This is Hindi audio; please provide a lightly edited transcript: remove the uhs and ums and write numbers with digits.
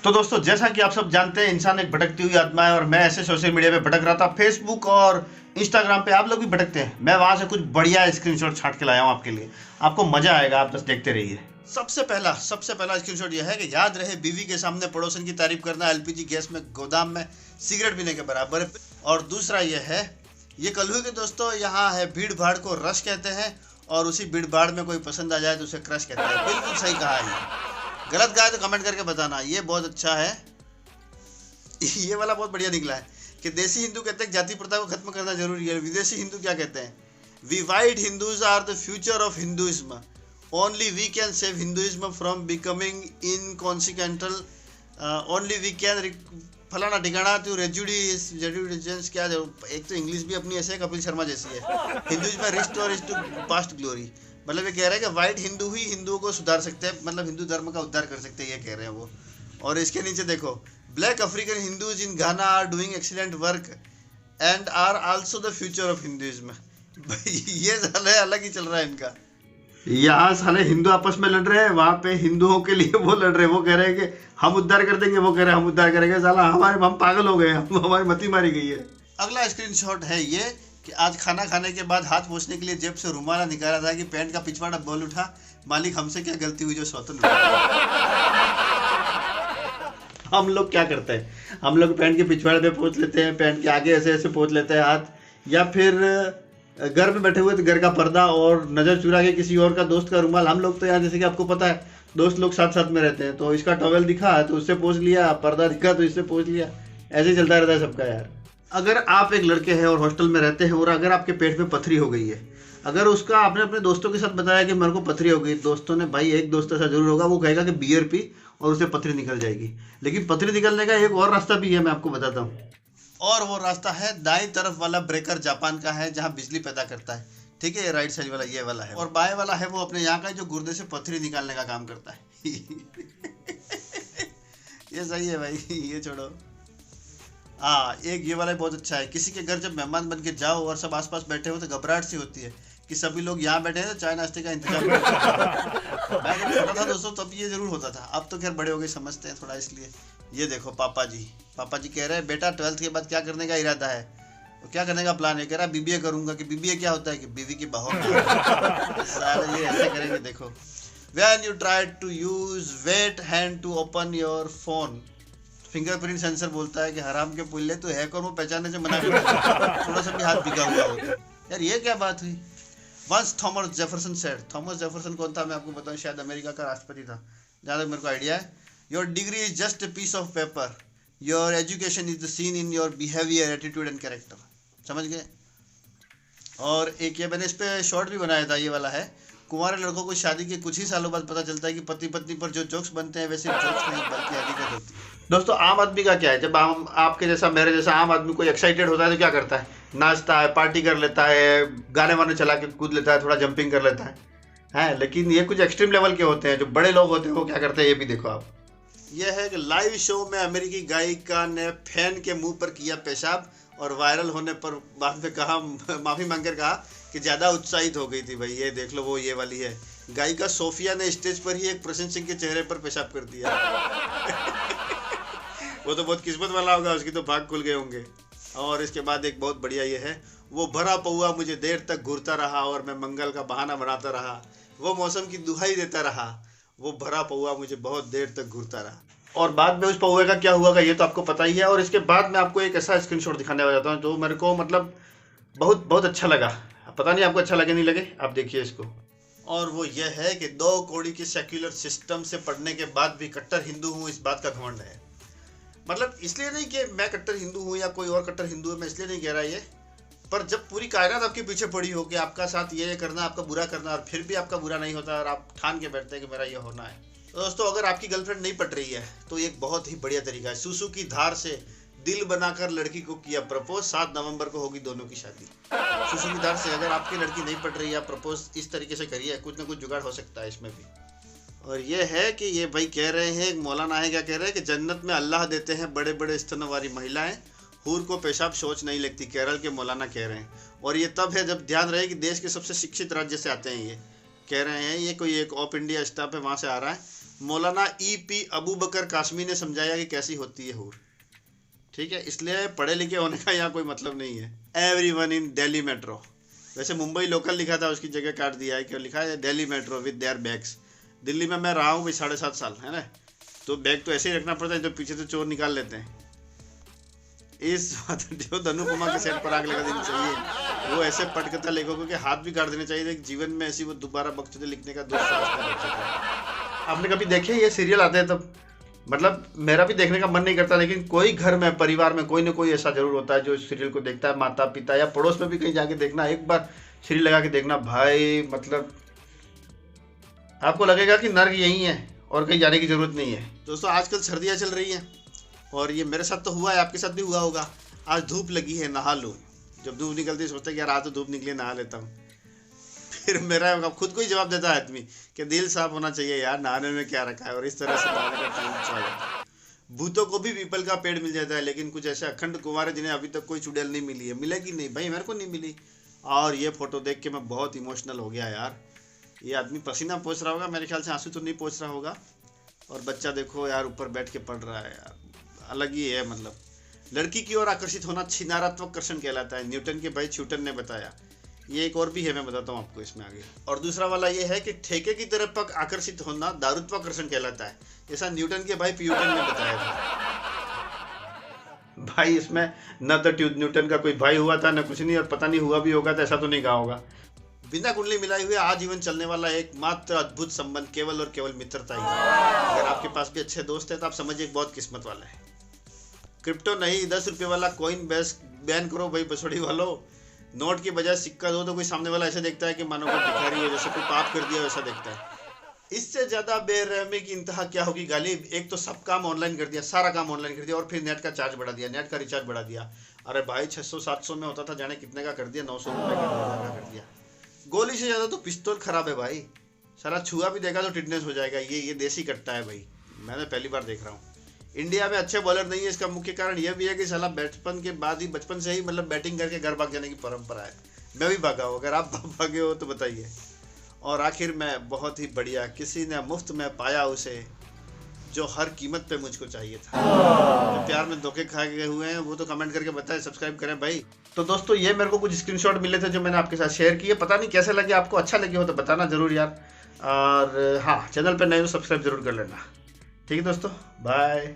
तो दोस्तों, जैसा कि आप सब जानते हैं, इंसान एक भटकती हुई आत्मा है और मैं ऐसे सोशल मीडिया पे भटक रहा था, फेसबुक और इंस्टाग्राम पे। आप लोग भी भटकते हैं। मैं वहां से कुछ बढ़िया स्क्रीनशॉट छाट के लाया हूं आपके लिए। आपको मजा आएगा, आप बस देखते रहिए। सबसे पहला स्क्रीनशॉट यह है कि याद रहे, बीवी के सामने पड़ोसन की तारीफ करना एलपीजी गैस में गोदाम में सिगरेट पीने के बराबर है। और दूसरा यह है, ये कलहू के दोस्तों, यहाँ है भीड़ भाड़ को रश कहते हैं और उसी भीड़ भाड़ में कोई पसंद आ जाए तो उसे क्रश कहते हैं। बिल्कुल सही कहा है। गलत कहा है तो कमेंट करके बताना। ये बहुत अच्छा है। ये वाला बहुत बढ़िया निकला है कि देसी हिंदू कहते हैं जाति प्रथा को खत्म करना जरूरी है। विदेशी हिंदू क्या कहते हैं? We white Hindus are the future of Hinduism. Only we can save Hinduism from becoming inconsequential. Only we can फलाना ठिकाना टू रेजुडिजेंस। क्या एक तो इंग्लिश भी अपनी ऐसे है, कपिल शर्मा जैसी है। Hinduism restore to past glory. मतलब ये कह रहे हैं कि वाइट हिंदू ही हिंदुओं को सुधार सकते हैं, मतलब हिंदू धर्म का उद्धार कर सकते हैं, ये कह रहे हैं वो। और इसके नीचे देखो, black African Hindus in Ghana are doing excellent work and are also the future of Hinduism. ये साले अलग ही चल रहा है इनका। यहाँ साले हिंदू आपस में लड़ रहे हैं, वहाँ पे हिंदुओं के लिए वो लड़ रहे हैं। वो कह रहे हैं कि हम उद्धार कर देंगे, वो कह रहे हैं हम उद्धार करेंगे। साला हम पागल हो गए, हमारी मती मारी गई है। अगला स्क्रीनशॉट है ये कि आज खाना खाने के बाद हाथ पोंछने के लिए जेब से रुमाला निकाला था कि पैंट का पिछवाड़ा बोल उठा, मालिक हमसे क्या गलती हुई जो स्वतंत्र। हम लोग क्या करते हैं? हम लोग पैंट के पिछवाड़े पे पोंछ लेते हैं, पैंट के आगे ऐसे ऐसे पोंछ लेते हैं हाथ, या फिर घर में बैठे हुए तो घर का पर्दा और नजर चुरा के किसी और का दोस्त का रुमाल। हम लोग तो यार, जैसे कि आपको पता है, दोस्त लोग साथ साथ में रहते हैं, तो इसका टॉवेल दिखा तो उससे पोंछ लिया, पर्दा दिखा तो इससे पोंछ लिया। ऐसे ही चलता रहता है सबका यार। अगर आप एक लड़के हैं और हॉस्टल में रहते हैं और अगर आपके पेट में पथरी हो गई है, अगर उसका आपने अपने दोस्तों के साथ बताया कि मेरे को पथरी हो गई, दोस्तों ने, भाई एक दोस्त ऐसा जरूर होगा, वो कहेगा कि बियर पी और उसे पथरी निकल जाएगी। लेकिन पथरी निकलने का एक और रास्ता भी है, मैं आपको बताता हूँ। और वो रास्ता है, दाईं तरफ वाला ब्रेकर जापान का है, जहाँ बिजली पैदा करता है, ठीक है। राइट साइड वाला ये वाला है, और बाएं वाला है वो अपने यहाँ का, जो गुर्दे से पथरी निकालने का काम करता है। ये सही है भाई, ये छोड़ो। हाँ, एक ये वाला बहुत अच्छा है। किसी के घर जब मेहमान बन के जाओ और सब आसपास बैठे हो तो घबराहट सी होती है कि सभी लोग यहाँ बैठे हैं तो चाय नाश्ते का इंतजाम। मैं जब छोटा था दोस्तों तब ये जरूर होता था। अब तो खैर बड़े हो गए, समझते हैं थोड़ा, इसलिए। ये देखो, पापा जी कह रहे हैं, बेटा 12th के बाद क्या करने का इरादा है? तो क्या करने का प्लान है? कह रहा बीबीए करूंगा। कि बीबीए क्या होता है? कि बीवी की बहू। सारे ये ऐसे करेंगे। देखो, when you try to use wet hand to open your phone, fingerprint sensor बोलता है कि हराम के पुल्ले तो है, कौन वो पहचानने से मना करता, थोड़ा सा भी हाथ भीगा हुआ होता। यार ये क्या बात हुई? Once Thomas Jefferson said. Thomas Jefferson कौन था? मैं आपको बताऊं, शायद अमेरिका का राष्ट्रपति था, जहाँ तक मेरे को आइडिया है। Your degree is just a piece of paper, your education is the seen in your behaviour, attitude and character. समझ गए? और एक ये मैंने इस पर शॉर्ट भी बनाया था, ये वाला है। कुंवारे लड़कों को शादी के कुछ ही सालों बाद पता चलता है कि पति पत्नी पर जो जोक्स बनते हैं वैसे जोक्स नहीं बल्कि हकीकत होती है। दोस्तों, आम आदमी का क्या है? जब आपके जैसा, मेरे जैसा आम आदमी कोई एक्साइटेड होता है तो क्या करता है? नाचता है, पार्टी कर लेता है, गाने वाने चला के कूद लेता है, थोड़ा जंपिंग कर लेता है। लेकिन ये कुछ एक्सट्रीम लेवल के होते हैं। जो बड़े लोग होते हैं वो क्या करते हैं, ये भी देखो आप। यह है कि लाइव शो में अमेरिकी गायिका ने फैन के मुंह पर किया पेशाब और वायरल होने पर बाद में कहा, माफी मांगकर कहा कि ज्यादा उत्साहित हो गई थी। भाई ये देख लो, वो ये वाली है। गायिका सोफिया ने स्टेज पर ही एक प्रसन्न सिंह के चेहरे पर पेशाब कर दिया। वो तो बहुत किस्मत वाला होगा, उसकी तो भाग खुल गए होंगे। और इसके बाद एक बहुत बढ़िया ये है, वो भरा पौआ मुझे देर तक घूरता रहा और मैं मंगल का बहाना बनाता रहा। वो मौसम की दुहाई देता रहा, वो भरा पौआ मुझे बहुत देर तक घूरता रहा। और बाद में उस पौए का क्या हुआ ये तो आपको पता ही है। और इसके बाद मैं आपको एक ऐसा स्क्रीनशॉट दिखाने वाला हूँ जो मेरे को मतलब बहुत बहुत अच्छा लगा। पता नहीं आपको अच्छा लगे नहीं लगे, आप देखिए इसको। और वो ये है कि 2 कौड़ी के सेक्युलर सिस्टम से पढ़ने के बाद भी कट्टर हिंदू हूँ, इस बात का घमंड है। मतलब इसलिए नहीं कि मैं कट्टर हिंदू हूँ या कोई और कट्टर हिंदू है, मैं इसलिए नहीं कह रहा ये। पर जब पूरी कायनात आपके पीछे पड़ी हो कि आपका साथ ये करना, आपका बुरा करना, और फिर भी आपका बुरा नहीं होता और आप ठान के बैठते हैं कि मेरा ये होना है। तो दोस्तों, अगर आपकी गर्लफ्रेंड नहीं पट रही है तो एक बहुत ही बढ़िया तरीका है। सूसू की धार से दिल बनाकर लड़की को किया प्रपोज, 7 नवंबर को होगी दोनों की शादी। सूसू की धार से अगर आपकी लड़की नहीं पट रही है, प्रपोज इस तरीके से करिए, कुछ ना कुछ जुगाड़ हो सकता है इसमें भी। और ये है कि ये भाई कह रहे हैं, एक मौलाना है, क्या कह रहे हैं कि जन्नत में अल्लाह देते हैं बड़े बड़े स्तनों वाली महिलाएं, हूर को पेशाब शौच नहीं लगती। केरल के मौलाना कह रहे हैं। और ये तब है जब, ध्यान रहे कि देश के सबसे शिक्षित राज्य से आते हैं ये। कह रहे हैं ये कोई एक ऑफ इंडिया स्टाफ है, वहाँ से आ रहा है। मौलाना EP अबू बकर कासमी ने समझाया कि कैसी होती है हूर। ठीक है, इसलिए पढ़े लिखे होने का यहाँ कोई मतलब नहीं है। एवरीवन इन दिल्ली मेट्रो, वैसे मुंबई लोकल लिखा था, उसकी जगह काट दिया है, क्या लिखा है Delhi metro with their bags. Delhi में मैं रहा हूँ भाई 7.5 साल, है ना, तो बैग तो ऐसे ही रखना पड़ता है, तो पीछे से चोर निकाल लेते हैं। इस जो धनुपमा के सेट पर आग लगा देनी चाहिए, वो ऐसे पटकथा लेखकों के हाथ भी काट देने चाहिए, जीवन में ऐसी वो दोबारा बख्शुदे लिखने का दुस्साहस नहीं कर सकता। आपने कभी देखे ये सीरियल आते हैं तब, मतलब मेरा भी देखने का मन नहीं करता, लेकिन कोई घर में परिवार में कोई ना कोई ऐसा जरूर होता है जो सीरियल को देखता है, माता पिता या पड़ोस में भी कहीं जाके देखना, एक बार सीरियल लगा के देखना भाई, मतलब आपको लगेगा कि नर्क यही है और कहीं जाने की जरूरत नहीं है। दोस्तों आजकल सर्दियाँ चल रही हैं और ये मेरे साथ तो हुआ है, आपके साथ भी हुआ होगा। आज धूप लगी है, नहा लूँ। जब धूप निकलती है सोचता है कि यार आज तो धूप निकली, नहा लेता हूँ। फिर मेरा खुद को ही जवाब देता है आदमी कि दिल साफ होना चाहिए यार, नहाने में क्या रखा है, और इस तरह से नहाने का टाइम अच्छा हो जाता है। भूतों को भी पीपल का पेड़ मिल जाता है, लेकिन कुछ ऐसे अखंड कुंवार जिन्हें अभी तक कोई चुड़ैल नहीं मिली है। मिलेगी नहीं भाई, मेरे को नहीं मिली। और ये फोटो देख के मैं बहुत इमोशनल हो गया यार। ये आदमी पसीना पोंछ रहा होगा, मेरे ख्याल से आंसू तो नहीं पोंछ रहा होगा। और बच्चा देखो यार ऊपर बैठ के पढ़ रहा है यार, अलग ही है। मतलब लड़की की ओर आकर्षित होना छिनारात्मकर्षण कहलाता है, न्यूटन के भाई न्यूटन ने बताया। ये एक और भी है, मैं बताता हूँ आपको इसमें आगे। और दूसरा वाला ये है कि ठेके की तरफ आकर्षित होना दारुत्वाकर्षण कहलाता है, ऐसा न्यूटन के भाई प्यूटन ने बताया था। भाई इसमें न तो न्यूटन का कोई भाई हुआ था, न कुछ नहीं, और पता नहीं हुआ भी होगा तो ऐसा तो नहीं कहा होगा। बिना कुंडली मिलाए हुए आजीवन चलने वाला एकमात्र अद्भुत संबंध केवल और केवल मित्रता ही है। अगर आपके पास भी अच्छे दोस्त हैं तो आप समझिए बहुत किस्मत वाला है। क्रिप्टो नहीं, 10 रुपये वाला कॉइन बैन करो भाई बसोड़ी वालों। नोट की बजाय सिक्का दो तो कोई सामने वाला ऐसे देखता है कि मानो कोई भिखारी है, जैसे कोई पाप कर दिया वैसा देखता है। इससे ज्यादा बेरहमी की इंतहा क्या होगी गालिब। एक तो सब काम ऑनलाइन कर दिया, सारा काम ऑनलाइन कर दिया, और फिर नेट का चार्ज बढ़ा दिया, नेट का रिचार्ज बढ़ा दिया। अरे भाई 600-700 में होता था, जाने कितने का कर दिया, 900 रुपये का कर दिया। गोली से ज्यादा तो पिस्तौल खराब है भाई, सारा छुआ भी देखा तो टिटनेस हो जाएगा। ये देसी कट्टा है भाई, मैंने पहली बार देख रहा हूँ। इंडिया में अच्छे बॉलर नहीं है, इसका मुख्य कारण यह भी है कि साला बचपन से ही मतलब बैटिंग करके घर भाग जाने की परंपरा है। मैं भी भागा हूँ, अगर आप भागे हो तो बताइए। और आखिर में बहुत ही बढ़िया, किसी ने मुफ्त में पाया उसे जो हर कीमत पे मुझको चाहिए था। जो प्यार में धोखे खा गए हुए हैं वो तो कमेंट करके बताएं, सब्सक्राइब करें भाई। तो दोस्तों ये मेरे को कुछ स्क्रीनशॉट मिले थे जो मैंने आपके साथ शेयर किए, पता नहीं कैसे लगे आपको, अच्छा लगे हो तो बताना जरूर यार। और हाँ, चैनल पर नए हो सब्सक्राइब जरूर कर लेना। ठीक है दोस्तों, बाय।